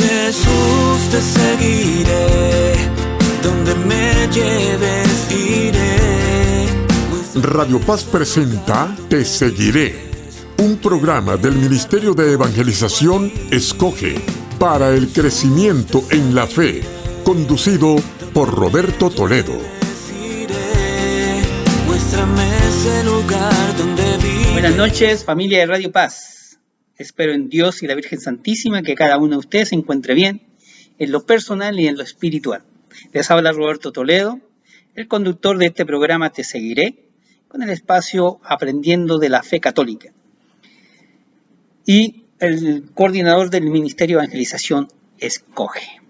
Jesús, te seguiré, donde me lleves iré. Radio Paz presenta Te Seguiré, un programa del Ministerio de Evangelización Escoge para el crecimiento en la fe, conducido por Roberto Toledo. Buenas noches, familia de Radio Paz. Espero en Dios y la Virgen Santísima que cada uno de ustedes se encuentre bien en lo personal y en lo espiritual. Les habla Roberto Toledo, el conductor de este programa Te Seguiré, con el espacio Aprendiendo de la Fe Católica, y el coordinador del Ministerio de Evangelización Escoge.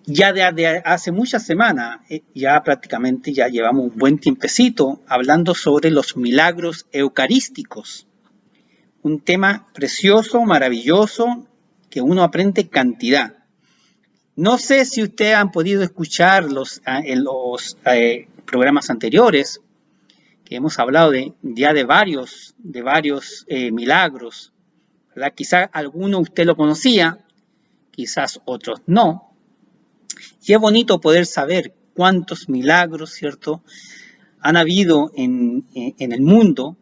Ya de hace muchas semanas, ya prácticamente ya llevamos un buen tiempecito hablando sobre los milagros eucarísticos. Un tema precioso, maravilloso, que uno aprende cantidad. No sé si ustedes han podido escuchar los programas anteriores, que hemos hablado de varios milagros, ¿verdad? Quizás alguno usted lo conocía, quizás otros no. Y es bonito poder saber cuántos milagros, ¿cierto?, han habido en el mundo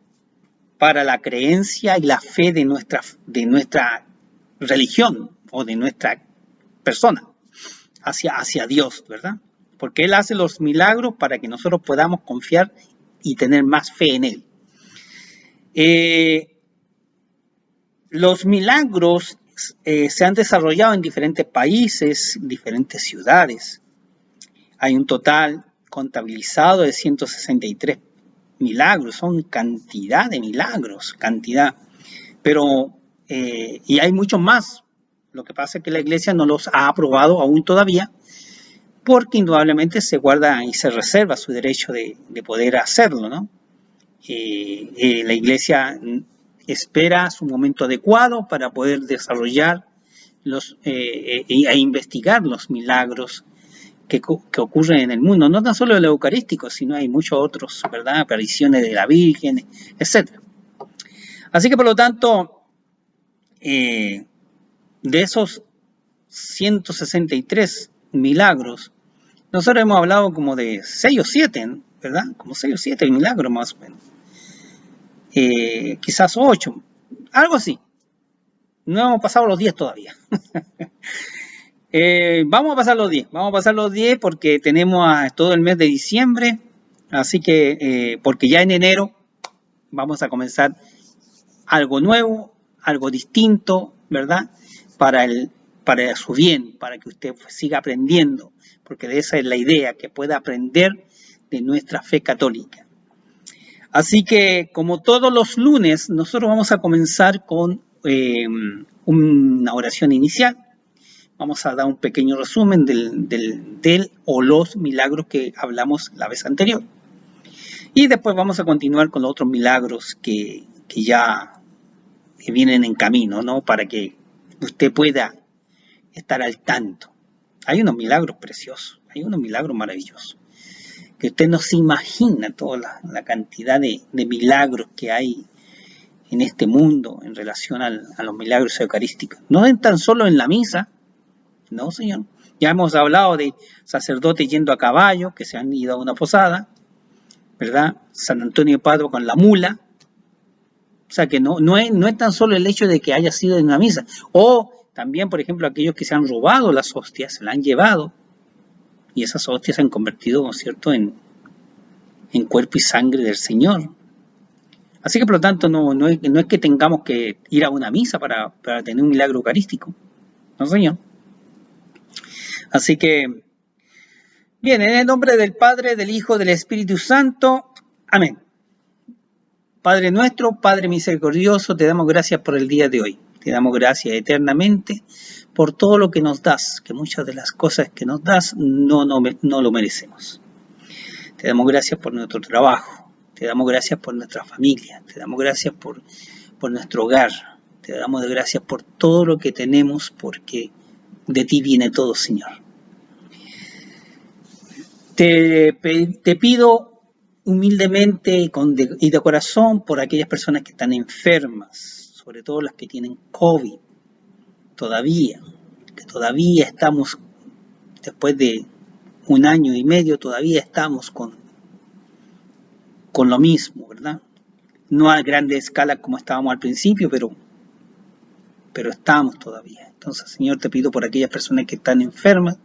para la creencia y la fe de nuestra religión o de nuestra persona hacia Dios, ¿verdad? Porque Él hace los milagros para que nosotros podamos confiar y tener más fe en Él. Los milagros se han desarrollado en diferentes países, diferentes ciudades. Hay un total contabilizado de 163 milagros, son cantidad de milagros, cantidad. Pero, y hay muchos más. Lo que pasa es que la Iglesia no los ha aprobado aún todavía, porque indudablemente se guarda y se reserva su derecho de poder hacerlo, ¿no? La Iglesia espera su momento adecuado para poder desarrollar e investigar los milagros que ocurren en el mundo, no tan solo el eucarístico, sino hay muchos otros, ¿verdad? Apariciones de la Virgen, etc. Así que por lo tanto, de esos 163 milagros, nosotros hemos hablado como de 6 o 7, ¿verdad? Como 6 o 7 milagros más o menos. Quizás 8, algo así. No hemos pasado los 10 todavía. Vamos a pasar los 10 porque tenemos todo el mes de diciembre, así que porque ya en enero vamos a comenzar algo nuevo, algo distinto, ¿verdad? Para su bien, para que usted siga aprendiendo, porque de esa es la idea, que pueda aprender de nuestra fe católica. Así que, como todos los lunes, nosotros vamos a comenzar con una oración inicial. Vamos a dar un pequeño resumen del o los milagros que hablamos la vez anterior. Y después vamos a continuar con los otros milagros que vienen en camino, ¿no? Para que usted pueda estar al tanto. Hay unos milagros preciosos, hay unos milagros maravillosos, que usted no se imagina toda la cantidad de milagros que hay en este mundo en relación a los milagros eucarísticos. No es tan solo en la misa, no, señor. Ya hemos hablado de sacerdotes yendo a caballo, que se han ido a una posada, ¿verdad? San Antonio de Padua con la mula. O sea que no es tan solo el hecho de que haya sido en una misa. O también, por ejemplo, aquellos que se han robado las hostias, se las han llevado, y esas hostias se han convertido, ¿no es cierto?, en cuerpo y sangre del Señor. Así que, por lo tanto, no es que tengamos que ir a una misa para tener un milagro eucarístico. No, señor. Así que, bien, en el nombre del Padre, del Hijo, del Espíritu Santo. Amén. Padre nuestro, Padre misericordioso, te damos gracias por el día de hoy. Te damos gracias eternamente por todo lo que nos das, que muchas de las cosas que nos das no lo merecemos. Te damos gracias por nuestro trabajo, te damos gracias por nuestra familia, te damos gracias por nuestro hogar, te damos gracias por todo lo que tenemos, porque de ti viene todo, Señor. Te pido humildemente y de corazón por aquellas personas que están enfermas, sobre todo las que tienen COVID, todavía, que todavía estamos, después de 1 año y medio, todavía estamos con lo mismo, ¿verdad? No a grande escala como estábamos al principio, pero estamos todavía. Entonces, Señor, te pido por aquellas personas que están enfermas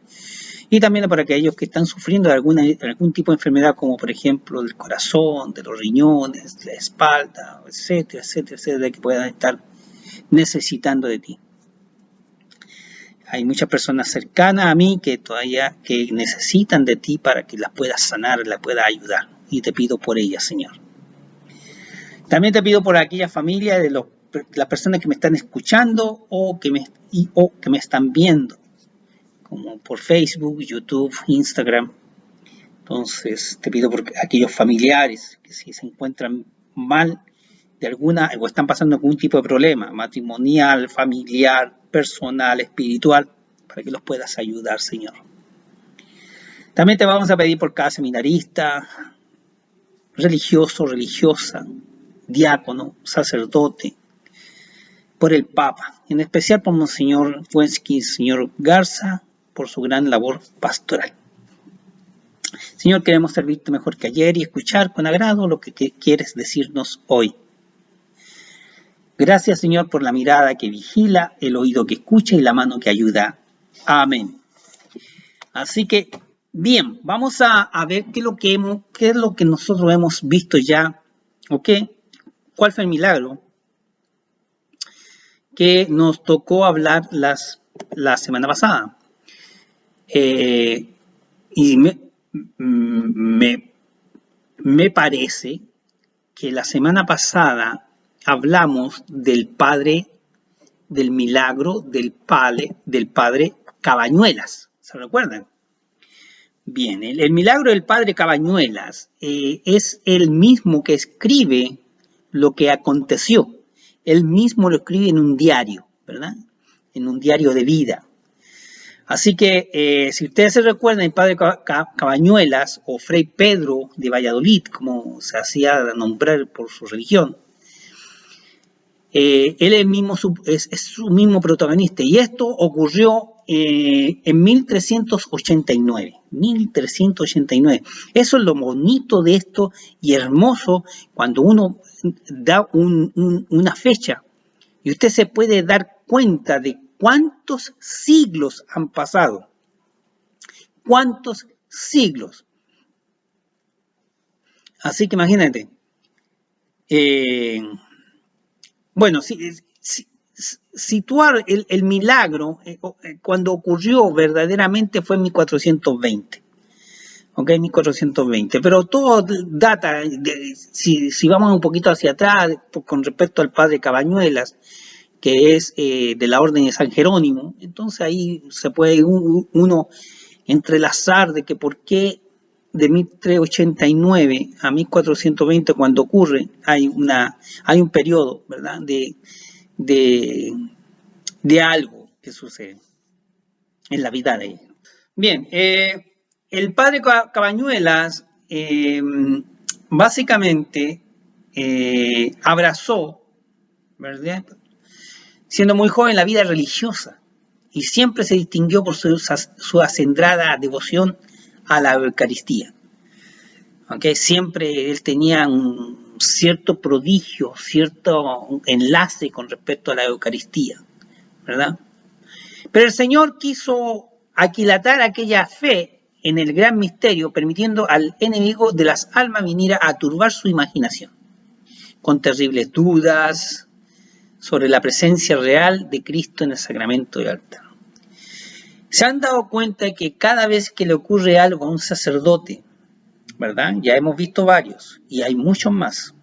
y también por aquellos que están sufriendo de algún tipo de enfermedad, como por ejemplo del corazón, de los riñones, de la espalda, etcétera, etcétera, etcétera, que puedan estar necesitando de ti. Hay muchas personas cercanas a mí que necesitan de ti para que las puedas sanar, las puedas ayudar. Y te pido por ellas, Señor. También te pido por aquella familia de las personas que me están escuchando o que me están viendo, como por Facebook, YouTube, Instagram. Entonces te pido por aquellos familiares que si se encuentran mal de alguna o están pasando algún tipo de problema matrimonial, familiar, personal, espiritual, para que los puedas ayudar, Señor. También te vamos a pedir por cada seminarista, religioso, religiosa, diácono, sacerdote, por el Papa, en especial por Monseñor Wensky, señor Garza, por su gran labor pastoral. Señor, queremos servirte mejor que ayer y escuchar con agrado lo que quieres decirnos hoy. Gracias, Señor, por la mirada que vigila, el oído que escucha y la mano que ayuda. Amén. Así que, bien, vamos a ver qué es lo que nosotros hemos visto ya, ¿ok? ¿Cuál fue el milagro que nos tocó hablar la semana pasada? Y me parece que la semana pasada hablamos del milagro del padre Cabañuelas. ¿Se recuerdan? Bien, el milagro del padre Cabañuelas es el mismo que escribe lo que aconteció. Él mismo lo escribe en un diario, ¿verdad? En un diario de vida. Así que, si ustedes se recuerdan, el padre Cabañuelas o Fray Pedro de Valladolid, como se hacía nombrar por su religión, él es su mismo protagonista. Y esto ocurrió en 1389. 1389. Eso es lo bonito de esto y hermoso cuando uno da una fecha. Y usted se puede dar cuenta de cuántos siglos han pasado. ¿Cuántos siglos? Así que imagínate. Bueno, situar el milagro cuando ocurrió verdaderamente fue en 1420. ¿Ok? 1420. Pero todo data, si vamos un poquito hacia atrás, con respecto al padre Cabañuelas, que es de la orden de San Jerónimo, entonces ahí se puede uno entrelazar de que por qué de 1389 a 1420 cuando ocurre hay un periodo, ¿verdad? de algo que sucede en la vida de ellos. Bien, el padre Cabañuelas básicamente abrazó, ¿verdad?, siendo muy joven, la vida religiosa y siempre se distinguió por su acendrada devoción a la Eucaristía. ¿Okay? Siempre él tenía un cierto prodigio, cierto enlace con respecto a la Eucaristía, ¿verdad? Pero el Señor quiso aquilatar aquella fe en el gran misterio, permitiendo al enemigo de las almas viniera a turbar su imaginación, con terribles dudas sobre la presencia real de Cristo en el sacramento del altar. Se han dado cuenta que cada vez que le ocurre algo a un sacerdote, ¿verdad? Ya hemos visto varios y hay muchos más.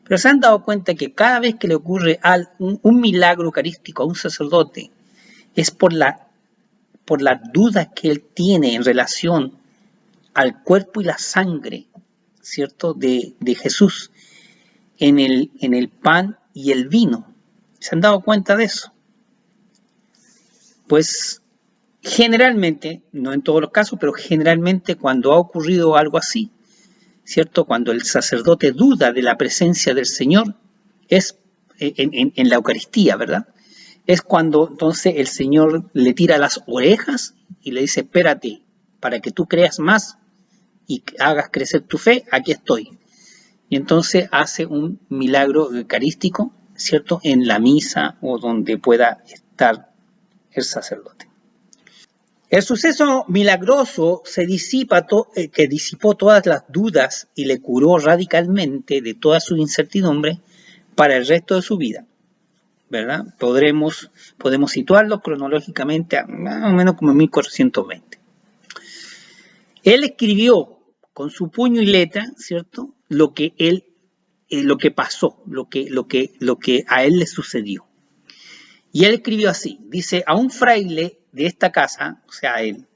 Pero se han dado cuenta que cada vez que le ocurre un milagro eucarístico a un sacerdote es por las dudas que él tiene en relación al cuerpo y la sangre, ¿cierto?, de Jesús en el pan y el vino. ¿Se han dado cuenta de eso? Pues generalmente, no en todos los casos, pero generalmente cuando ha ocurrido algo así, ¿cierto?, cuando el sacerdote duda de la presencia del Señor, es en la Eucaristía, ¿verdad?, es cuando entonces el Señor le tira las orejas y le dice, espérate, para que tú creas más y hagas crecer tu fe, aquí estoy. Y entonces hace un milagro eucarístico, ¿cierto?, en la misa o donde pueda estar el sacerdote. El suceso milagroso que disipó todas las dudas y le curó radicalmente de toda su incertidumbre para el resto de su vida, ¿verdad? Podemos situarlo cronológicamente a más o menos como en 1420. Él escribió con su puño y letra, ¿cierto?, lo que pasó, lo que a él le sucedió. Y él escribió así, dice, a un fraile de esta casa, o sea, él,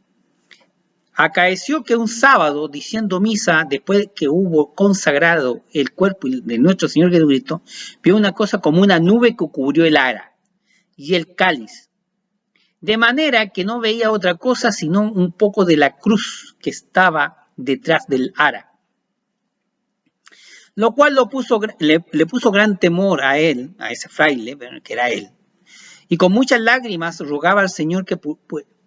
acaeció que un sábado, diciendo misa, después que hubo consagrado el cuerpo de nuestro Señor Jesucristo, vio una cosa como una nube que cubrió el ara y el cáliz, de manera que no veía otra cosa sino un poco de la cruz que estaba detrás del ara. Lo cual le puso gran temor a él, a ese fraile, que era él, y con muchas lágrimas rogaba al Señor que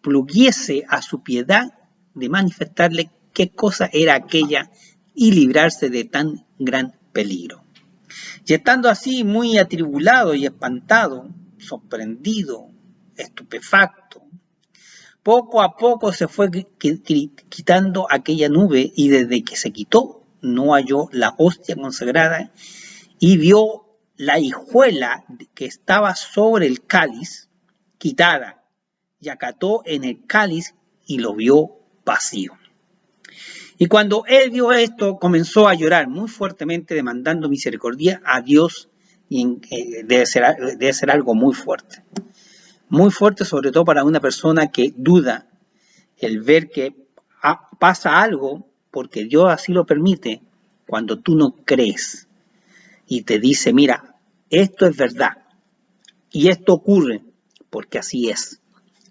pluguiese a su piedad de manifestarle qué cosa era aquella y librarse de tan gran peligro. Y estando así muy atribulado y espantado, sorprendido, estupefacto, poco a poco se fue quitando aquella nube y desde que se quitó no halló la hostia consagrada y vio la hijuela que estaba sobre el cáliz quitada y acató en el cáliz y lo vio vacío. Y cuando él vio esto comenzó a llorar muy fuertemente demandando misericordia a Dios y debe ser algo muy fuerte sobre todo para una persona que duda el ver que pasa algo porque Dios así lo permite cuando tú no crees y te dice, mira, esto es verdad y esto ocurre porque así es.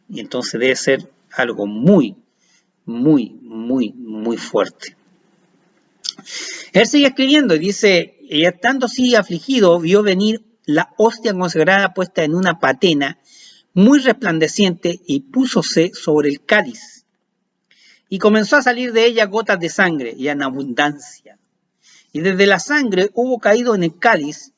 Y entonces debe ser algo muy, muy, muy, muy fuerte. Él sigue escribiendo y dice, y estando así afligido, vio venir la hostia consagrada puesta en una patena muy resplandeciente y púsose sobre el cáliz. Y comenzó a salir de ella gotas de sangre y en abundancia. Y desde la sangre hubo caído en el cáliz,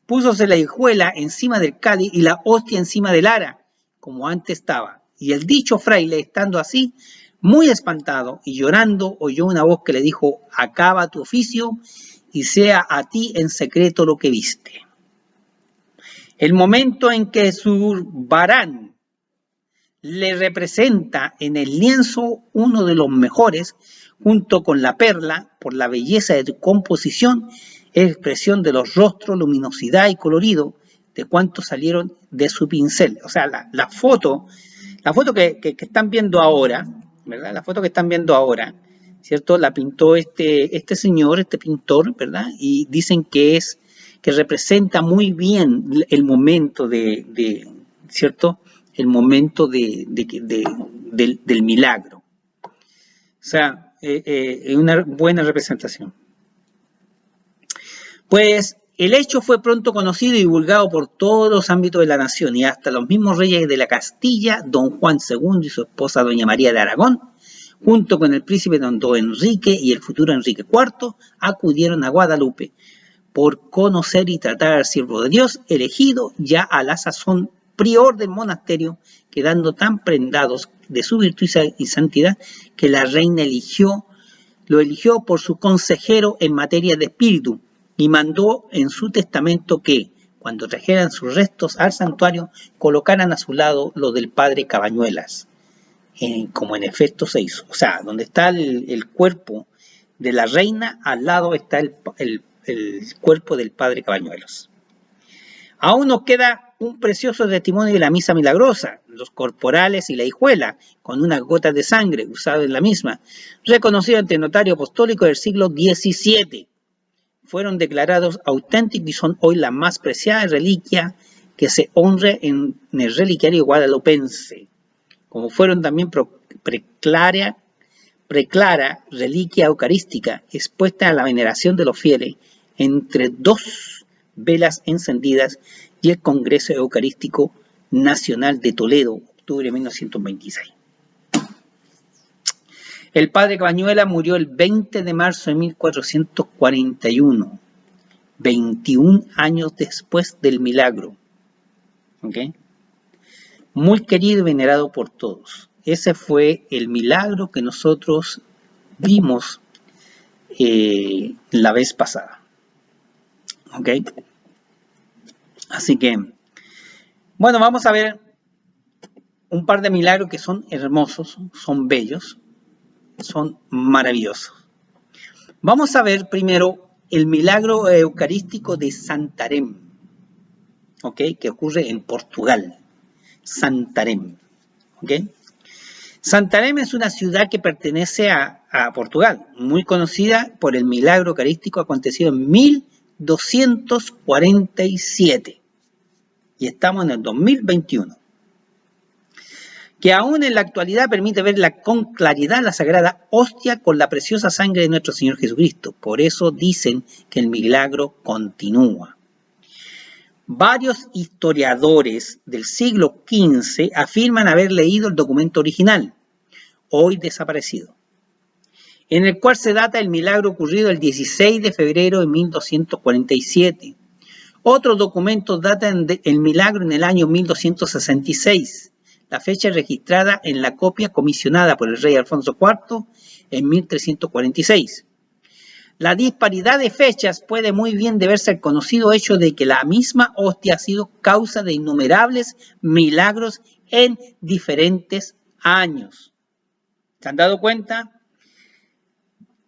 púsose la hijuela encima del cáliz y la hostia encima del ara, como antes estaba. Y el dicho fraile, estando así, muy espantado y llorando, oyó una voz que le dijo, acaba tu oficio y sea a ti en secreto lo que viste. El momento en que Zurbarán le representa en el lienzo uno de los mejores, junto con la perla, por la belleza de su composición, expresión de los rostros, luminosidad y colorido de cuantos salieron de su pincel. O sea, la foto que están viendo ahora, ¿verdad? La foto que están viendo ahora, ¿cierto? La pintó este señor, este pintor, ¿verdad? Y dicen que representa muy bien el momento ¿cierto? El momento del milagro. O sea, es una buena representación. Pues el hecho fue pronto conocido y divulgado por todos los ámbitos de la nación y hasta los mismos reyes de la Castilla, don Juan II y su esposa doña María de Aragón, junto con el príncipe don Enrique y el futuro Enrique IV, acudieron a Guadalupe por conocer y tratar al siervo de Dios, elegido ya a la sazón prior del monasterio, quedando tan prendados de su virtud y santidad que la reina lo eligió por su consejero en materia de espíritu y mandó en su testamento que, cuando trajeran sus restos al santuario, colocaran a su lado lo del padre Cabañuelas, como en efecto se hizo. O sea, donde está el cuerpo de la reina, al lado está el cuerpo del padre Cabañuelos. Aún nos queda un precioso testimonio de la misa milagrosa, los corporales y la hijuela, con unas gotas de sangre usadas en la misma, reconocido ante el notario apostólico del siglo XVII. Fueron declarados auténticos y son hoy la más preciada reliquia que se honre en el reliquiario guadalupense, como fueron también preclara reliquia eucarística expuesta a la veneración de los fieles entre dos velas encendidas y el Congreso Eucarístico Nacional de Toledo, octubre de 1926. El padre Cabañuelas murió el 20 de marzo de 1441, 21 años después del milagro. ¿Okay? Muy querido y venerado por todos. Ese fue el milagro que nosotros vimos la vez pasada. ¿Ok? Así que, bueno, vamos a ver un par de milagros que son hermosos, son bellos, son maravillosos. Vamos a ver primero el milagro eucarístico de Santarém, ¿ok? Que ocurre en Portugal. Santarém, ¿ok? Santarém es una ciudad que pertenece a Portugal, muy conocida por el milagro eucarístico acontecido en 1247. Y estamos en el 2021. Que aún en la actualidad permite ver con claridad la sagrada hostia con la preciosa sangre de nuestro Señor Jesucristo. Por eso dicen que el milagro continúa. Varios historiadores del siglo XV afirman haber leído el documento original, hoy desaparecido, en el cual se data el milagro ocurrido el 16 de febrero de 1247. Otros documentos datan el milagro en el año 1266. La fecha es registrada en la copia comisionada por el rey Alfonso IV en 1346. La disparidad de fechas puede muy bien deberse al conocido hecho de que la misma hostia ha sido causa de innumerables milagros en diferentes años. ¿Se han dado cuenta?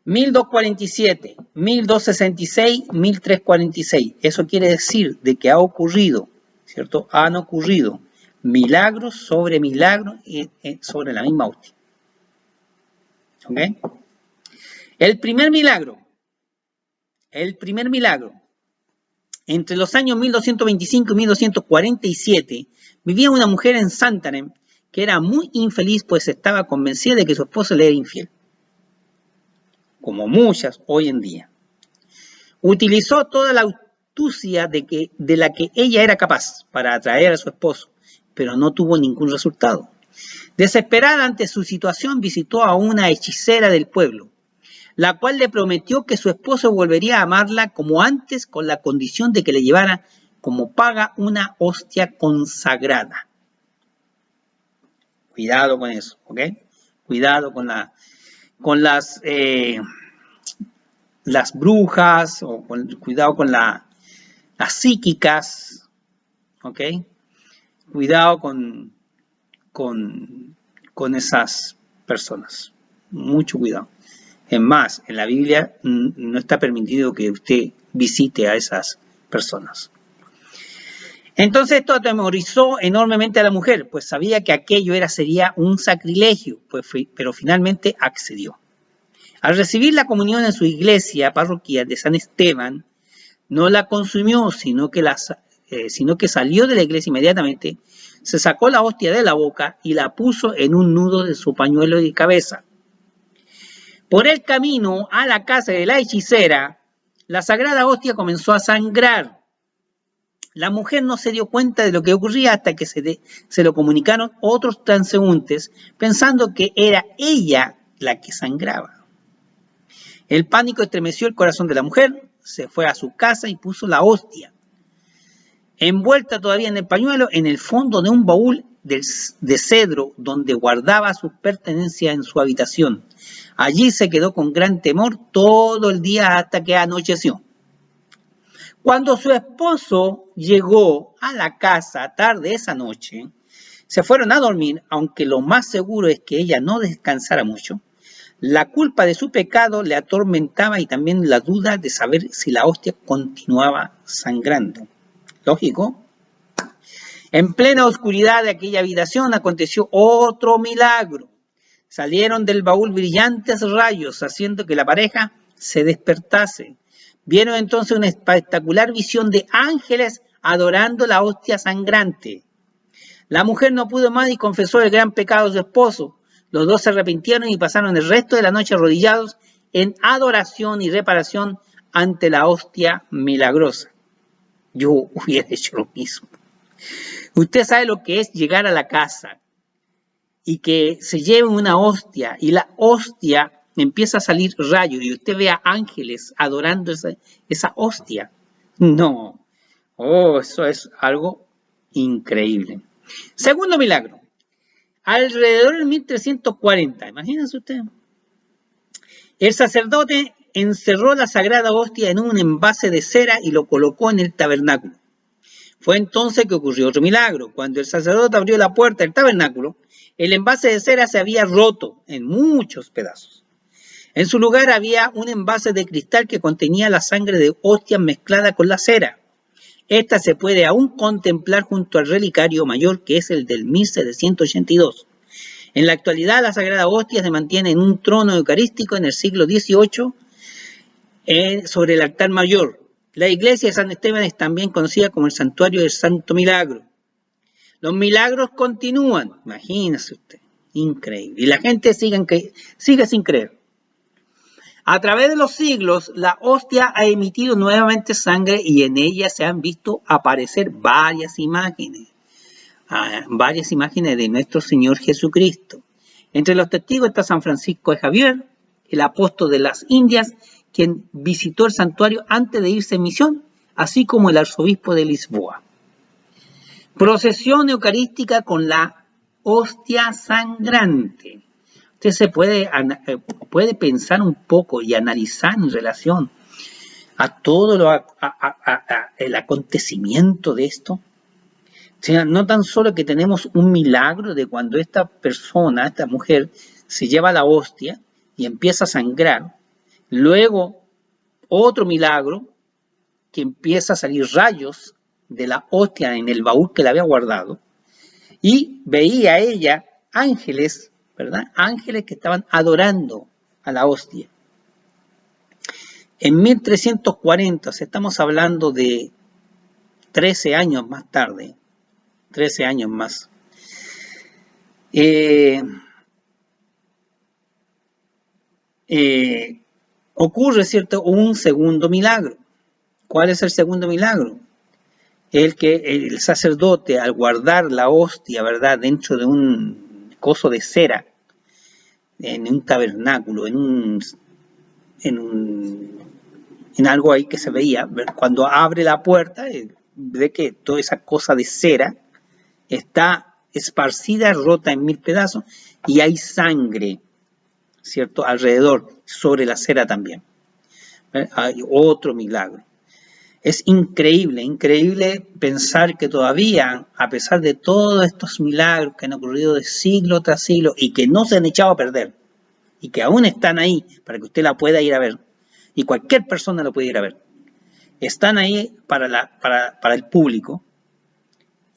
1247, 1266, 1346. Eso quiere decir de que ha ocurrido, ¿cierto? Han ocurrido milagros sobre milagros sobre la misma hostia. ¿Ok? El primer milagro. Entre los años 1225 y 1247, vivía una mujer en Santarém que era muy infeliz, pues estaba convencida de que su esposo le era infiel, como muchas hoy en día. Utilizó toda la astucia de la que ella era capaz para atraer a su esposo, pero no tuvo ningún resultado. Desesperada ante su situación, visitó a una hechicera del pueblo, la cual le prometió que su esposo volvería a amarla como antes, con la condición de que le llevara como paga una hostia consagrada. Cuidado con eso, ¿ok? Cuidado con las brujas, o cuidado con las psíquicas, ¿ok? Cuidado con esas personas. Mucho cuidado. Es más, en la Biblia no está permitido que usted visite a esas personas. Entonces esto atemorizó enormemente a la mujer, pues sabía que aquello sería un sacrilegio, pero finalmente accedió. Al recibir la comunión en su iglesia parroquial de San Esteban, no la consumió, sino que salió de la iglesia inmediatamente, se sacó la hostia de la boca y la puso en un nudo de su pañuelo de cabeza. Por el camino a la casa de la hechicera, la sagrada hostia comenzó a sangrar. La mujer no se dio cuenta de lo que ocurría hasta que se lo comunicaron otros transeúntes, pensando que era ella la que sangraba. El pánico estremeció el corazón de la mujer, se fue a su casa y puso la hostia, envuelta todavía en el pañuelo, en el fondo de un baúl de cedro donde guardaba sus pertenencias en su habitación. Allí se quedó con gran temor todo el día hasta que anocheció. Cuando su esposo llegó a la casa tarde esa noche, se fueron a dormir, aunque lo más seguro es que ella no descansara mucho. La culpa de su pecado le atormentaba y también la duda de saber si la hostia continuaba sangrando. Lógico. En plena oscuridad de aquella habitación aconteció otro milagro. Salieron del baúl brillantes rayos, haciendo que la pareja se despertase. Vieron entonces una espectacular visión de ángeles adorando la hostia sangrante. La mujer no pudo más y confesó el gran pecado de su esposo. Los dos se arrepintieron y pasaron el resto de la noche arrodillados en adoración y reparación ante la hostia milagrosa. Yo hubiera hecho lo mismo. Usted sabe lo que es llegar a la casa y que se lleve una hostia y la hostia empieza a salir rayos y usted ve a ángeles adorando esa hostia. No. Oh, eso es algo increíble. Segundo milagro. Alrededor del 1340, imagínense usted. El sacerdote encerró la sagrada hostia en un envase de cera y lo colocó en el tabernáculo. Fue entonces que ocurrió otro milagro. Cuando el sacerdote abrió la puerta del tabernáculo, el envase de cera se había roto en muchos pedazos. En su lugar había un envase de cristal que contenía la sangre de hostia mezclada con la cera. Esta se puede aún contemplar junto al relicario mayor, que es el del 1782. En la actualidad, la Sagrada Hostia se mantiene en un trono eucarístico en el siglo XVIII sobre el altar mayor. La iglesia de San Esteban es también conocida como el Santuario del Santo Milagro. Los milagros continúan, imagínese usted, increíble. Y la gente sigue sin creer. A través de los siglos, la hostia ha emitido nuevamente sangre y en ella se han visto aparecer varias imágenes de nuestro Señor Jesucristo. Entre los testigos está San Francisco de Javier, el apóstol de las Indias, quien visitó el santuario antes de irse en misión, así como el arzobispo de Lisboa. Procesión eucarística con la hostia sangrante. Usted se puede pensar un poco y analizar en relación a todo el acontecimiento de esto. O sea, no tan solo que tenemos un milagro de cuando esta persona, esta mujer, se lleva la hostia y empieza a sangrar, luego otro milagro que empieza a salir rayos de la hostia en el baúl que la había guardado, y veía ella ángeles, ¿verdad? Ángeles que estaban adorando a la hostia. En 1340, estamos hablando de 13 años más tarde, 13 años más, ocurre, ¿cierto?, un segundo milagro. ¿Cuál es el segundo milagro? El que el sacerdote, al guardar la hostia, ¿verdad?, dentro de un coso de cera, en un tabernáculo, en algo ahí que se veía, cuando abre la puerta, ve que toda esa cosa de cera está esparcida, rota en 1000 pedazos, y hay sangre, ¿cierto?, alrededor, sobre la cera también. Hay otro milagro. Es increíble, increíble pensar que todavía, a pesar de todos estos milagros que han ocurrido de siglo tras siglo y que no se han echado a perder, y que aún están ahí para que usted la pueda ir a ver, y cualquier persona lo puede ir a ver, están ahí para el público,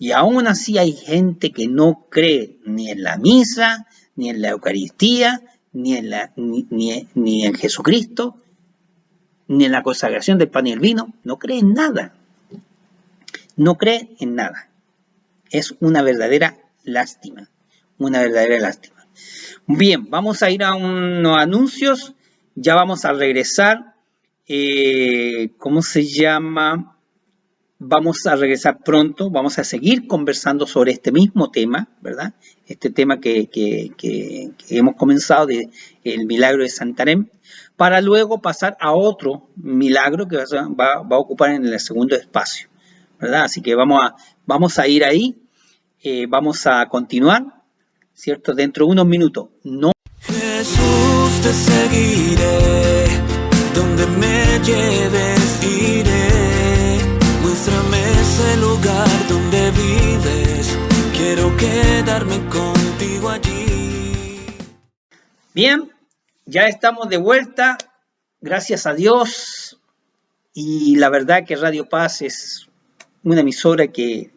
y aún así hay gente que no cree ni en la misa, ni en la Eucaristía, ni en Jesucristo, ni en la consagración del pan y el vino, no cree en nada. No cree en nada. Es una verdadera lástima. Una verdadera lástima. Bien, vamos a ir a unos anuncios. Ya vamos a regresar. ¿Cómo se llama? Vamos a regresar pronto. Vamos a seguir conversando sobre este mismo tema, ¿verdad? Este tema que hemos comenzado, el milagro de Santarém, para luego pasar a otro milagro que va a ocupar en el segundo espacio, ¿verdad? Así que vamos a ir ahí, vamos a continuar, ¿cierto? Dentro de unos minutos. No. Jesús, te seguiré, donde me lleves iré, muéstrame ese lugar donde vives, quiero quedarme contigo allí. Bien. Ya estamos de vuelta, gracias a Dios, y la verdad que Radio Paz es una emisora que,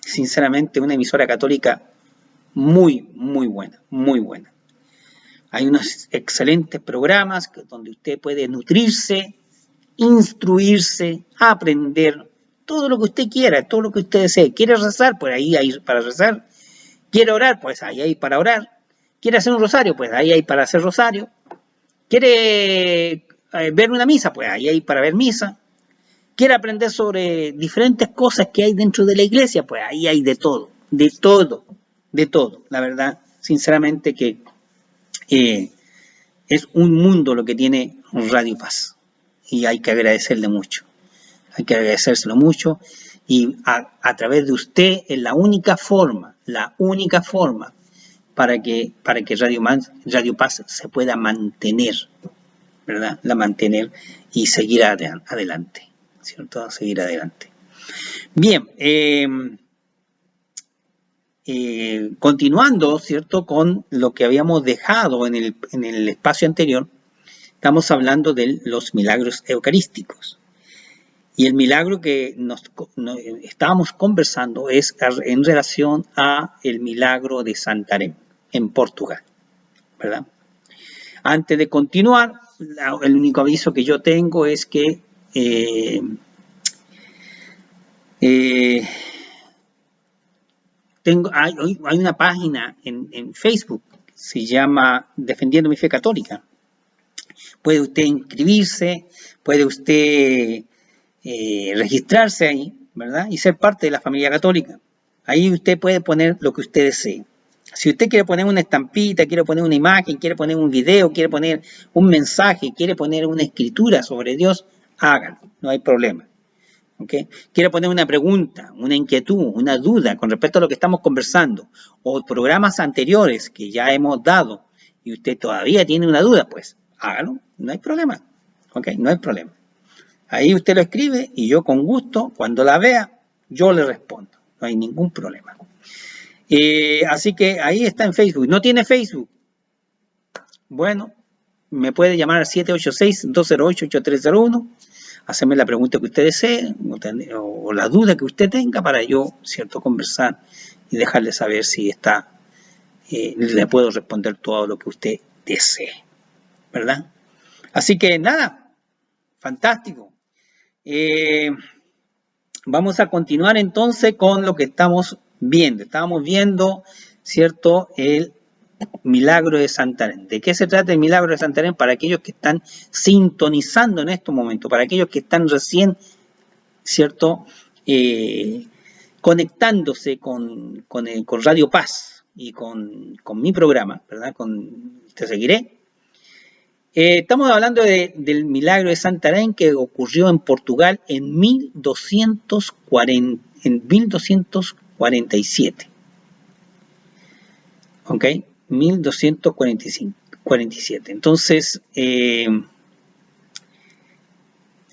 sinceramente, una emisora católica muy, muy buena, muy buena. Hay unos excelentes programas donde usted puede nutrirse, instruirse, aprender, todo lo que usted quiera, todo lo que usted desee. ¿Quiere rezar? Pues ahí hay para rezar. ¿Quiere orar? Pues ahí hay para orar. ¿Quiere hacer un rosario? Pues ahí hay para hacer rosario. ¿Quiere ver una misa? Pues ahí hay para ver misa. quiere aprender sobre diferentes cosas que hay dentro de la iglesia, pues ahí hay de todo, de todo, de todo. La verdad, sinceramente que es un mundo lo que tiene Radio Paz y hay que agradecerle mucho, hay que agradecérselo mucho y a través de usted es la única forma para que Radio Paz se pueda mantener, ¿verdad? La mantener y seguir adelante, ¿cierto? Seguir adelante. Bien, continuando, ¿cierto? Con lo que habíamos dejado en el espacio anterior, estamos hablando de los milagros eucarísticos. Y el milagro que estábamos conversando es en relación a el milagro de Santarém, en Portugal, ¿verdad? Antes de continuar, el único aviso que yo tengo es que hay una página en Facebook, se llama Defendiendo mi Fe Católica. Puede usted inscribirse, puede usted registrarse ahí, ¿verdad? Y ser parte de la familia católica. Ahí usted puede poner lo que usted desee. Si usted quiere poner una estampita, quiere poner una imagen, quiere poner un video, quiere poner un mensaje, quiere poner una escritura sobre Dios, hágalo, no hay problema. ¿Okay? Quiere poner una pregunta, una inquietud, una duda con respecto a lo que estamos conversando, o programas anteriores que ya hemos dado, y usted todavía tiene una duda, pues hágalo, no hay problema. ¿Okay? No hay problema. Ahí usted lo escribe y yo con gusto, cuando la vea, yo le respondo. No hay ningún problema. Así que ahí está en Facebook. ¿No tiene Facebook? Bueno, me puede llamar al 786-208-8301, hacerme la pregunta que usted desee o la duda que usted tenga para yo, ¿cierto?, conversar y dejarle saber si está, le puedo responder todo lo que usted desee, ¿verdad? Así que nada, fantástico. Vamos a continuar entonces con lo que estamos viendo. Estábamos viendo, ¿cierto?, el milagro de Santarém. ¿De qué se trata el milagro de Santarém? Para aquellos que están sintonizando en estos momentos, para aquellos que están recién, ¿cierto?, conectándose con Radio Paz y con mi programa, ¿verdad?, Te Seguiré. Estamos hablando del milagro de Santarém que ocurrió en Portugal en 1247. ¿Ok? 1247. Entonces,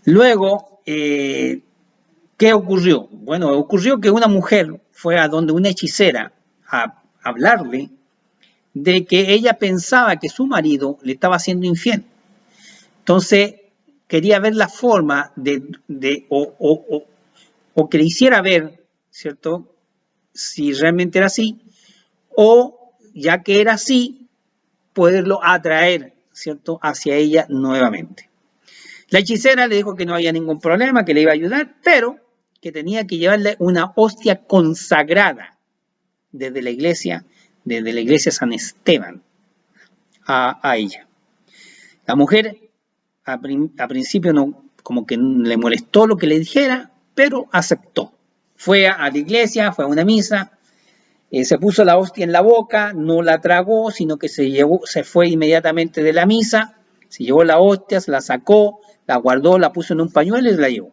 luego, ¿qué ocurrió? Bueno, ocurrió que una mujer fue a donde una hechicera a hablarle de que ella pensaba que su marido le estaba haciendo infiel. Entonces, quería ver la forma o que le hiciera ver, ¿cierto?, si realmente era así, o ya que era así, poderlo atraer, ¿cierto?, hacia ella nuevamente. La hechicera le dijo que no había ningún problema, que le iba a ayudar, pero que tenía que llevarle una hostia consagrada desde la iglesia San Esteban a ella. La mujer a principio no, como que le molestó lo que le dijera, pero aceptó. Fue a la iglesia, fue a una misa, se puso la hostia en la boca, no la tragó, sino que se fue inmediatamente de la misa, se llevó la hostia, se la sacó, la guardó, la puso en un pañuelo y se la llevó.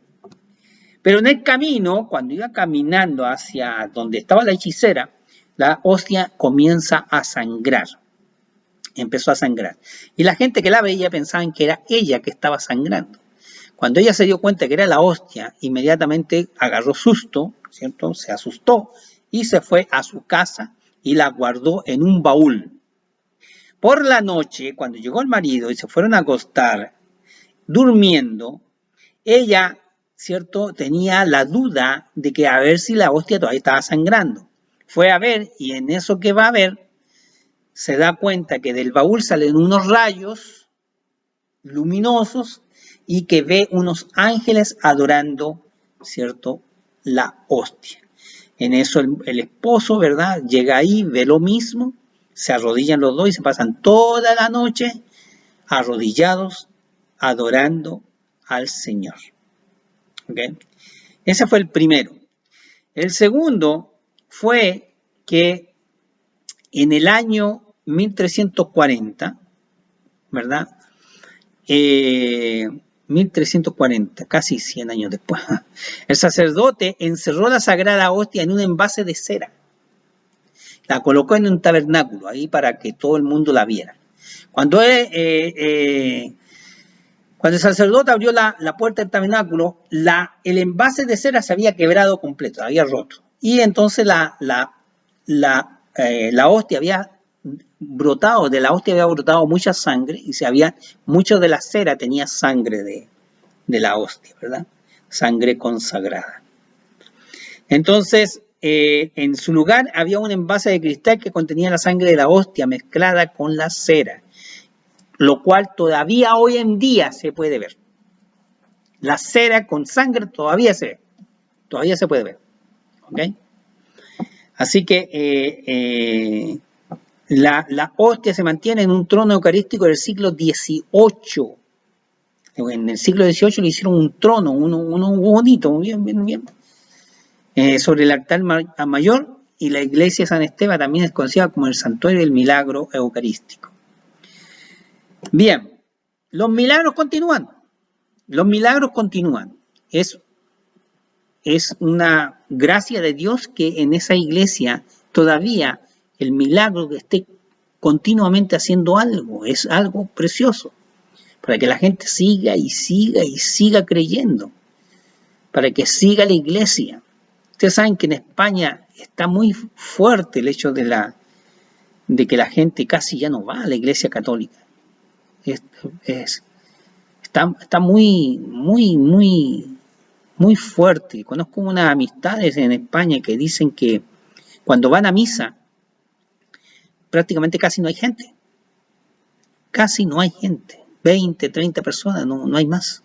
Pero en el camino, cuando iba caminando hacia donde estaba la hechicera, la hostia comienza a sangrar. Empezó a sangrar. Y la gente que la veía pensaban que era ella que estaba sangrando. Cuando ella se dio cuenta que era la hostia, inmediatamente agarró susto, ¿cierto? Se asustó y se fue a su casa y la guardó en un baúl. Por la noche, cuando llegó el marido y se fueron a acostar, durmiendo, ella, ¿cierto?, tenía la duda de que a ver si la hostia todavía estaba sangrando. Fue a ver y en eso que va a ver, se da cuenta que del baúl salen unos rayos luminosos y que ve unos ángeles adorando, ¿cierto?, la hostia. En eso el esposo, ¿verdad?, llega ahí, ve lo mismo, se arrodillan los dos y se pasan toda la noche arrodillados adorando al Señor. ¿Okay? Ese fue el primero. El segundo fue que en el año 1340, ¿verdad? 1340, casi 100 años después, el sacerdote encerró la sagrada hostia en un envase de cera. La colocó en un tabernáculo, ahí para que todo el mundo la viera. Cuando el sacerdote abrió la puerta del tabernáculo, el envase de cera se había quebrado completo, se había roto. Y entonces la hostia había brotado, de la hostia había brotado mucha sangre y mucho de la cera tenía sangre de la hostia, ¿verdad? Sangre consagrada. Entonces, en su lugar había un envase de cristal que contenía la sangre de la hostia mezclada con la cera, lo cual todavía hoy en día se puede ver. La cera con sangre todavía se puede ver. ¿Ok? Así que la hostia se mantiene en un trono eucarístico del siglo XVIII. En el siglo XVIII le hicieron un trono, uno bonito, bien. Sobre el altar mayor, y la iglesia de San Esteban también es conocida como el santuario del milagro eucarístico. Bien, los milagros continúan. Es una gracia de Dios que en esa iglesia todavía el milagro que esté continuamente haciendo algo, es algo precioso, para que la gente siga y siga creyendo, para que siga la iglesia. Ustedes saben que en España está muy fuerte el hecho de que la gente casi ya no va a la iglesia católica. Está muy fuerte. Conozco unas amistades en España que dicen que cuando van a misa, prácticamente casi no hay gente. 20, 30 personas, no hay más.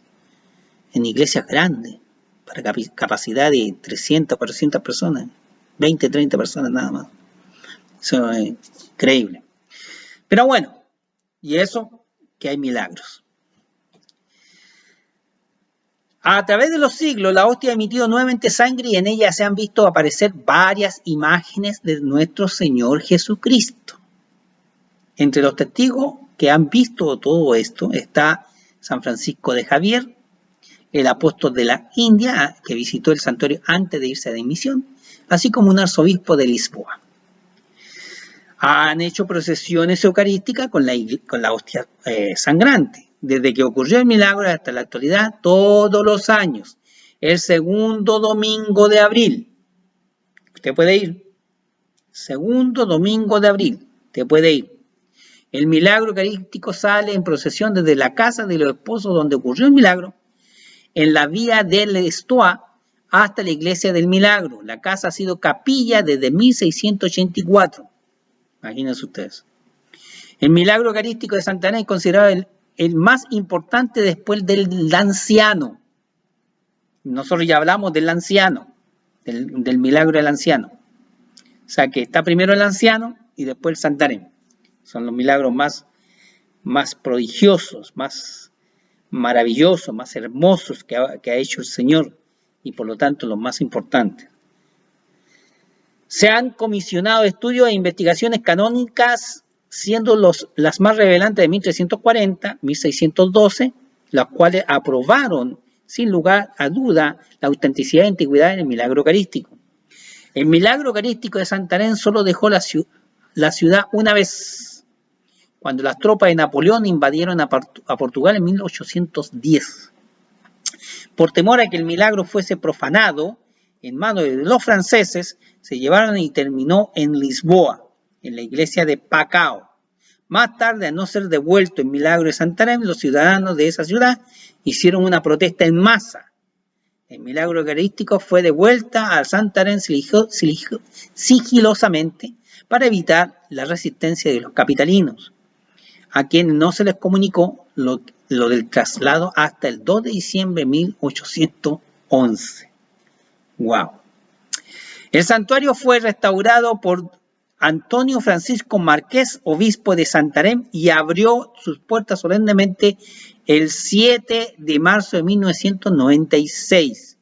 En iglesias grandes, para capacidad de 300, 400 personas, 20, 30 personas nada más. Eso es increíble. Pero bueno, y eso que hay milagros. A través de los siglos, la hostia ha emitido nuevamente sangre y en ella se han visto aparecer varias imágenes de nuestro Señor Jesucristo. Entre los testigos que han visto todo esto está San Francisco de Javier, el apóstol de la India, que visitó el santuario antes de irse de misión, así como un arzobispo de Lisboa. Han hecho procesiones eucarísticas con la hostia sangrante. Desde que ocurrió el milagro hasta la actualidad, todos los años, el segundo domingo de abril, usted puede ir, segundo domingo de abril, usted puede ir. El milagro eucarístico sale en procesión desde la casa de los esposos donde ocurrió el milagro, en la vía del Estoa, hasta la iglesia del milagro. La casa ha sido capilla desde 1684. Imagínense ustedes. El milagro eucarístico de Santander es considerado el más importante después del anciano. Nosotros ya hablamos del anciano, del milagro del anciano. O sea que está primero el anciano y después el Santander. Son los milagros más prodigiosos, más maravillosos, más hermosos que ha hecho el Señor y por lo tanto los más importantes. Se han comisionado estudios e investigaciones canónicas, siendo las más revelantes de 1340, 1612, las cuales aprobaron sin lugar a duda la autenticidad y antigüedad del milagro eucarístico. El milagro eucarístico de Santarém solo dejó la ciudad una vez, cuando las tropas de Napoleón invadieron a Portugal en 1810. Por temor a que el milagro fuese profanado en manos de los franceses, se llevaron y terminó en Lisboa, en la iglesia de Pacao. Más tarde, al no ser devuelto el milagro de Santarém, los ciudadanos de esa ciudad hicieron una protesta en masa. El milagro eucarístico fue devuelta a Santarém sigilosamente para evitar la resistencia de los capitalinos, a quienes no se les comunicó lo del traslado hasta el 2 de diciembre de 1811. ¡Wow! El santuario fue restaurado por Antonio Francisco Márquez, obispo de Santarém, y abrió sus puertas solemnemente el 7 de marzo de 1996.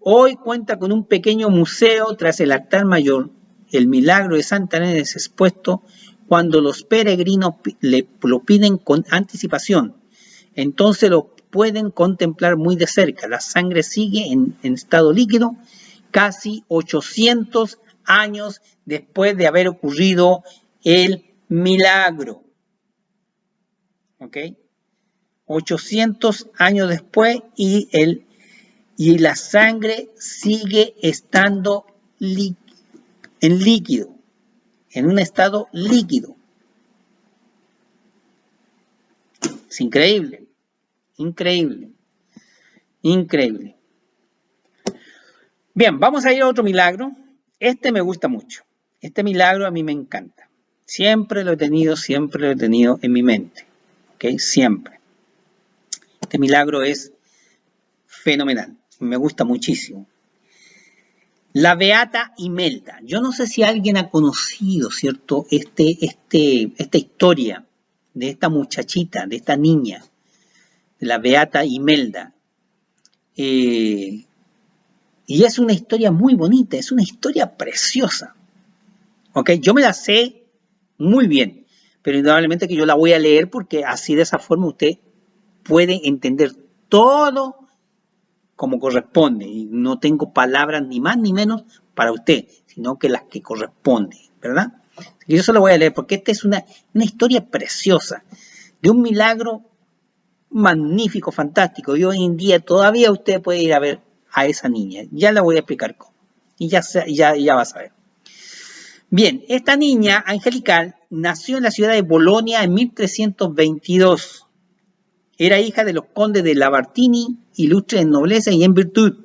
Hoy cuenta con un pequeño museo tras el altar mayor. El milagro de Santa Elena es expuesto cuando los peregrinos lo piden con anticipación. Entonces lo pueden contemplar muy de cerca. La sangre sigue en estado líquido casi 800 años después de haber ocurrido el milagro. ¿Ok? 800 años después y la sangre sigue estando en líquido, en un estado líquido. Es increíble, increíble, increíble. Bien, vamos a ir a otro milagro. Este me gusta mucho. Este milagro a mí me encanta. Siempre lo he tenido en mi mente. ¿Ok? Siempre. Este milagro es fenomenal. Me gusta muchísimo. La Beata Imelda. Yo no sé si alguien ha conocido, ¿cierto? Esta historia de esta muchachita, de esta niña, de la Beata Imelda. Y es una historia muy bonita, es una historia preciosa. ¿Ok? Yo me la sé muy bien, pero indudablemente que yo la voy a leer porque así de esa forma usted puede entender todo como corresponde. Y no tengo palabras ni más ni menos para usted, sino que las que corresponden, ¿verdad? Y yo se lo voy a leer porque esta es una historia preciosa de un milagro magnífico, fantástico. Y hoy en día todavía usted puede ir a ver a esa niña. Ya la voy a explicar cómo. Y ya va a saber. Bien, esta niña angelical nació en la ciudad de Bolonia en 1322. Era hija de los condes de Labartini, ilustre en nobleza y en virtud.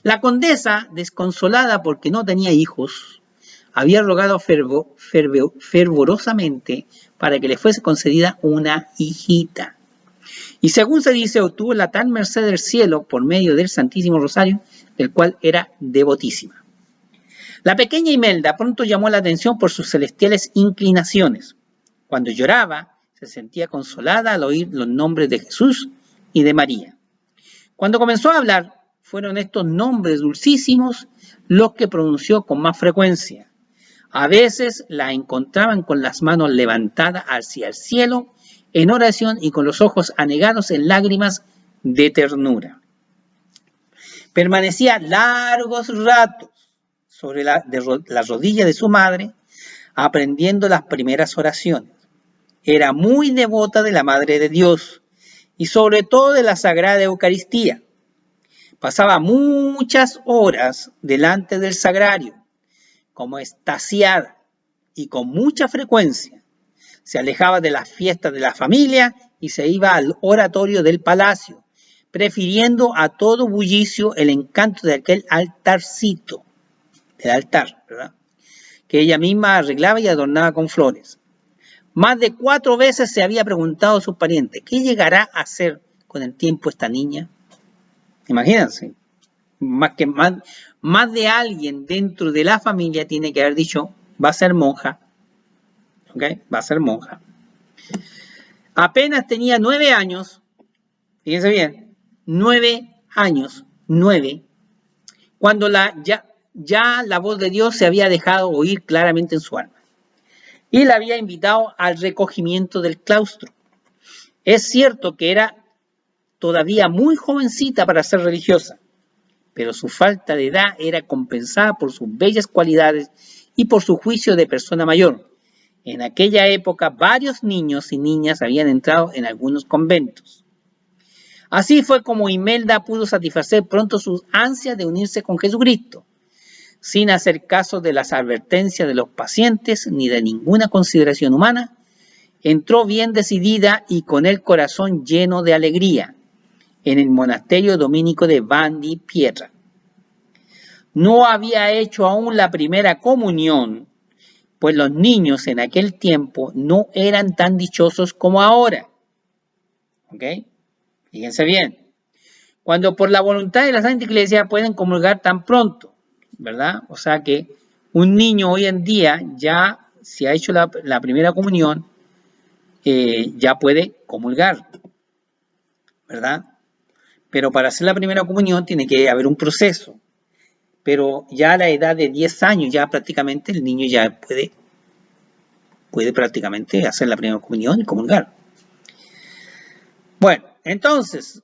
La condesa, desconsolada porque no tenía hijos, había rogado fervorosamente para que le fuese concedida una hijita. Y según se dice, obtuvo la tal merced del cielo por medio del Santísimo Rosario, del cual era devotísima. La pequeña Imelda pronto llamó la atención por sus celestiales inclinaciones. Cuando lloraba, se sentía consolada al oír los nombres de Jesús y de María. Cuando comenzó a hablar, fueron estos nombres dulcísimos los que pronunció con más frecuencia. A veces la encontraban con las manos levantadas hacia el cielo en oración y con los ojos anegados en lágrimas de ternura. Permanecía largos ratos sobre la rodilla de su madre, aprendiendo las primeras oraciones. Era muy devota de la Madre de Dios y sobre todo de la Sagrada Eucaristía. Pasaba muchas horas delante del sagrario, como extasiada y con mucha frecuencia. Se alejaba de las fiestas de la familia y se iba al oratorio del palacio, prefiriendo a todo bullicio el encanto de aquel altarcito, del altar, ¿verdad?, que ella misma arreglaba y adornaba con flores. Más de 4 veces se había preguntado a sus parientes, ¿qué llegará a hacer con el tiempo esta niña? Imagínense, más de alguien dentro de la familia tiene que haber dicho, va a ser monja. ¿Ok? Va a ser monja. Apenas tenía 9 años, fíjense bien, 9 años, cuando ya la voz de Dios se había dejado oír claramente en su alma. Y la había invitado al recogimiento del claustro. Es cierto que era todavía muy jovencita para ser religiosa, pero su falta de edad era compensada por sus bellas cualidades y por su juicio de persona mayor. En aquella época, varios niños y niñas habían entrado en algunos conventos. Así fue como Imelda pudo satisfacer pronto sus ansias de unirse con Jesucristo, sin hacer caso de las advertencias de los pacientes ni de ninguna consideración humana. Entró bien decidida y con el corazón lleno de alegría en el monasterio dominico de Bandi Pietra. No había hecho aún la primera comunión, pues los niños en aquel tiempo no eran tan dichosos como ahora. ¿Ok? Fíjense bien. Cuando por la voluntad de la Santa Iglesia pueden comulgar tan pronto, ¿verdad? O sea que un niño hoy en día ya se ha hecho la primera comunión ya puede comulgar, ¿verdad? Pero para hacer la primera comunión tiene que haber un proceso. Pero ya a la edad de 10 años, ya prácticamente el niño ya puede prácticamente hacer la primera comunión y comulgar. Bueno, entonces,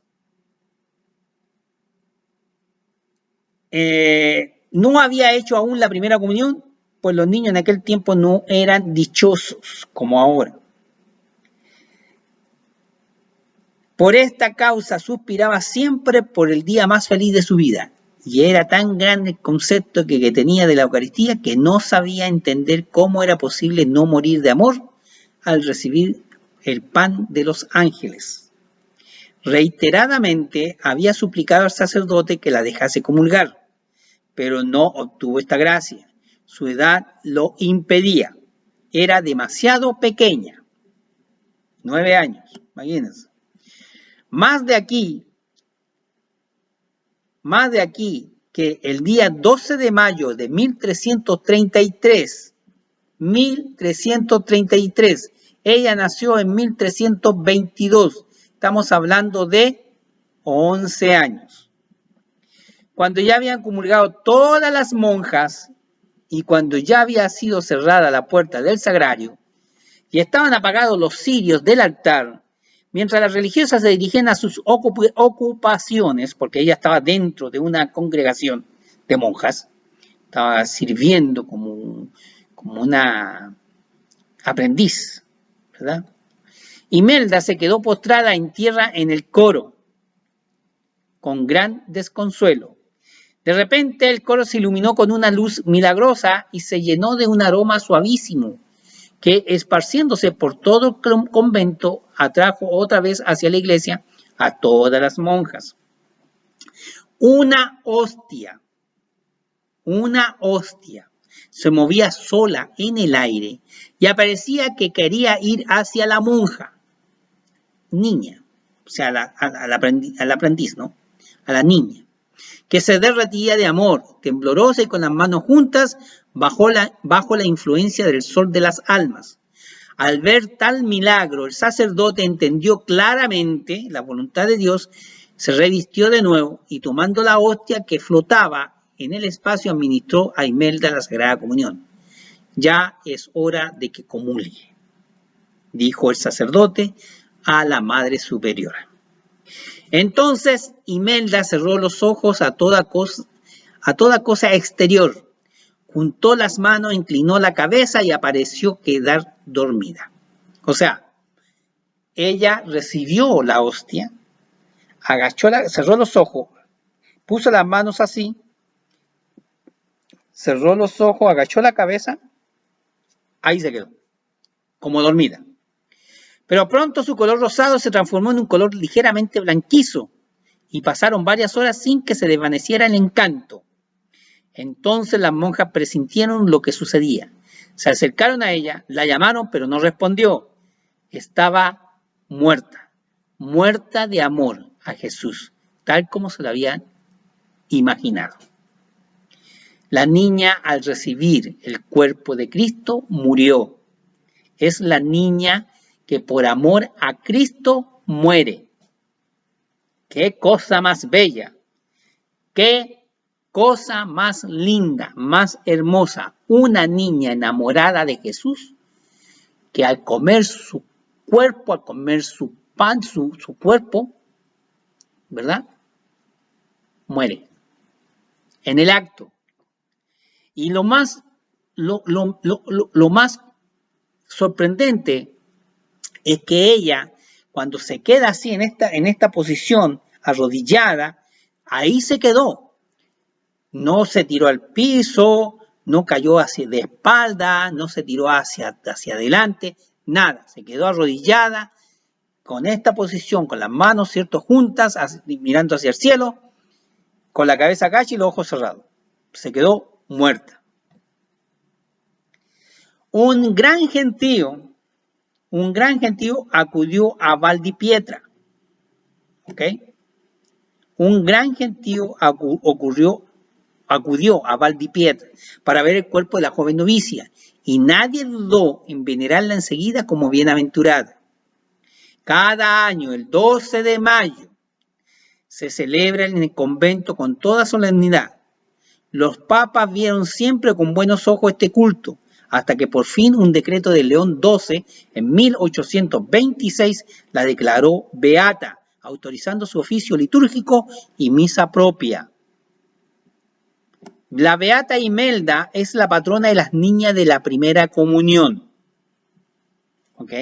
no había hecho aún la primera comunión, pues los niños en aquel tiempo no eran dichosos como ahora. Por esta causa suspiraba siempre por el día más feliz de su vida, y era tan grande el concepto que tenía de la Eucaristía que no sabía entender cómo era posible no morir de amor al recibir el pan de los ángeles. Reiteradamente había suplicado al sacerdote que la dejase comulgar, pero no obtuvo esta gracia. Su edad lo impedía. Era demasiado pequeña. 9 años, imagínense. Más de aquí que el día 12 de mayo de 1333, ella nació en 1322, estamos hablando de 11 años. Cuando ya habían comulgado todas las monjas y cuando ya había sido cerrada la puerta del sagrario y estaban apagados los cirios del altar, mientras las religiosas se dirigían a sus ocupaciones, porque ella estaba dentro de una congregación de monjas, estaba sirviendo como una aprendiz, ¿verdad? Imelda se quedó postrada en tierra en el coro, con gran desconsuelo. De repente el coro se iluminó con una luz milagrosa y se llenó de un aroma suavísimo, que esparciéndose por todo el convento atrajo otra vez hacia la iglesia a todas las monjas. Una hostia se movía sola en el aire y aparecía que quería ir hacia la monja, niña, o sea, al aprendiz, ¿no? A la niña, que se derretía de amor, temblorosa y con las manos juntas, bajo la influencia del sol de las almas. Al ver tal milagro, el sacerdote entendió claramente la voluntad de Dios, se revistió de nuevo y tomando la hostia que flotaba en el espacio, administró a Imelda la Sagrada Comunión. Ya es hora de que comulgue, dijo el sacerdote a la Madre Superiora. Entonces Imelda cerró los ojos a toda cosa exterior, juntó las manos, inclinó la cabeza y apareció quedar dormida. O sea, ella recibió la hostia, cerró los ojos, puso las manos así, cerró los ojos, agachó la cabeza, ahí se quedó, como dormida. Pero pronto su color rosado se transformó en un color ligeramente blanquizo y pasaron varias horas sin que se desvaneciera el encanto. Entonces las monjas presintieron lo que sucedía. Se acercaron a ella, la llamaron, pero no respondió. Estaba muerta de amor a Jesús, tal como se lo habían imaginado. La niña, al recibir el cuerpo de Cristo, murió. Es la niña que por amor a Cristo muere. ¡Qué cosa más bella! ¡Qué cosa más linda, más hermosa! Una niña enamorada de Jesús que al comer su cuerpo, al comer su pan, su cuerpo, ¿verdad? Muere en el acto. Y lo más sorprendente es que ella, cuando se queda así en esta posición, arrodillada, ahí se quedó. No se tiró al piso, no cayó de espalda, no se tiró hacia adelante, nada. Se quedó arrodillada con esta posición, con las manos, ¿cierto?, juntas, mirando hacia el cielo, con la cabeza agacha y los ojos cerrados. Se quedó muerta. Un gran gentío acudió a Valdipietra. ¿Ok? Un gran gentío acudió a Valdipietra para ver el cuerpo de la joven novicia, y nadie dudó en venerarla enseguida como bienaventurada. cada año, el 12 de mayo, se celebra en el convento con toda solemnidad. Los papas vieron siempre con buenos ojos este culto, hasta que por fin un decreto de León XII en 1826 la declaró beata, autorizando su oficio litúrgico y misa propia. La beata Imelda es la patrona de las niñas de la primera comunión. ¿Ok?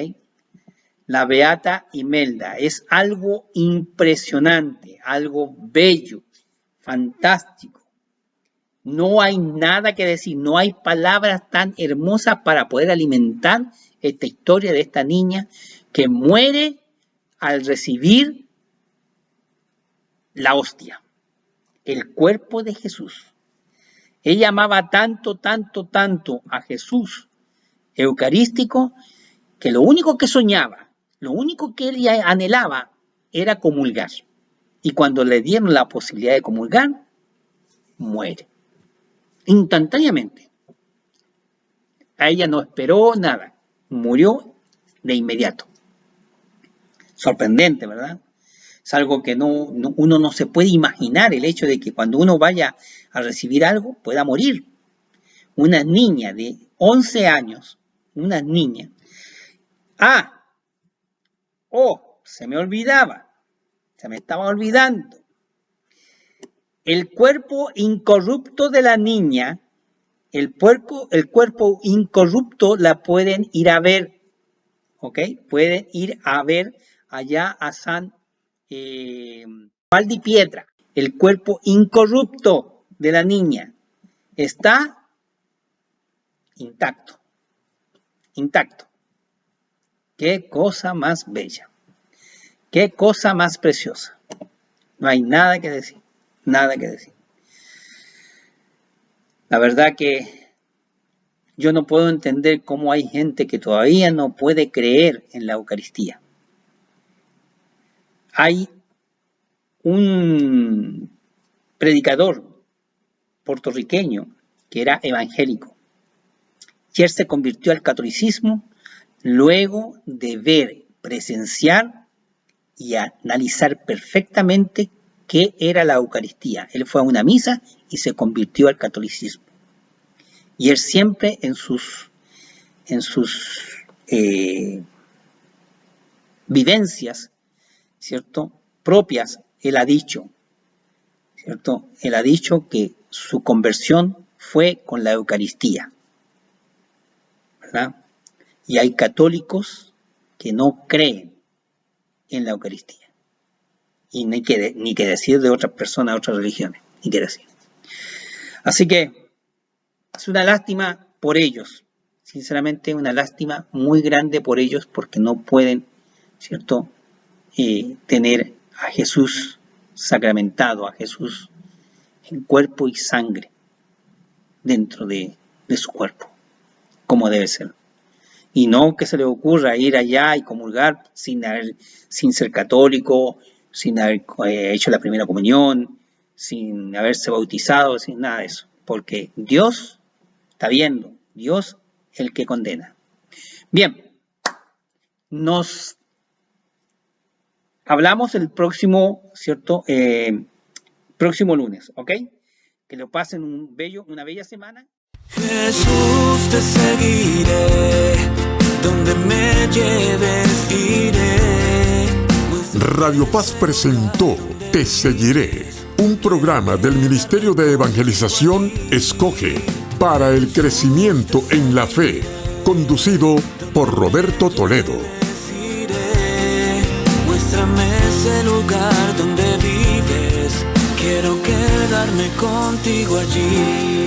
La beata Imelda es algo impresionante, algo bello, fantástico. No hay nada que decir, no hay palabras tan hermosas para poder alimentar esta historia de esta niña que muere al recibir la hostia, el cuerpo de Jesús. Ella amaba tanto, tanto, tanto a Jesús eucarístico que lo único que soñaba, lo único que ella anhelaba era comulgar. Y cuando le dieron la posibilidad de comulgar, muere. Instantáneamente. A ella no esperó nada. Murió de inmediato. Sorprendente, ¿verdad? Es algo que uno no se puede imaginar, el hecho de que cuando uno vaya a recibir algo pueda morir. Una niña de 11 años, una niña. Se me olvidaba, se me estaba olvidando. El cuerpo incorrupto de la niña, el cuerpo incorrupto la pueden ir a ver, ¿ok? Pueden ir a ver allá a San Valdipietra. El cuerpo incorrupto de la niña está intacto, intacto. Qué cosa más bella, qué cosa más preciosa. No hay nada que decir, nada que decir. La verdad que yo no puedo entender cómo hay gente que todavía no puede creer en la Eucaristía. Hay un predicador puertorriqueño que era evangélico y él se convirtió al catolicismo luego de ver, presenciar y analizar perfectamente qué era la Eucaristía. Él fue a una misa y se convirtió al catolicismo. Y él siempre en sus vivencias, ¿cierto?, propias, él ha dicho, ¿cierto? Él ha dicho que su conversión fue con la Eucaristía, ¿verdad? Y hay católicos que no creen en la Eucaristía. Y ni que decir de otras personas, de otras religiones, ni que decir. Así que es una lástima por ellos, sinceramente una lástima muy grande por ellos porque no pueden, ¿cierto?, tener a Jesús sacramentado, a Jesús en cuerpo y sangre dentro de su cuerpo, como debe ser. Y no que se le ocurra ir allá y comulgar sin ser católico, sin haber hecho la primera comunión, sin haberse bautizado, sin nada de eso. Porque Dios está viendo, Dios es el que condena. Bien, nos hablamos el próximo, ¿cierto? Próximo lunes, ¿ok? Que lo pasen una bella semana. Jesús, te seguiré, donde me lleves iré. Radio Paz presentó Te Seguiré, un programa del Ministerio de Evangelización Escoge para el crecimiento en la fe, conducido por Roberto Toledo. Muéstrame ese lugar donde vives, quiero quedarme contigo allí.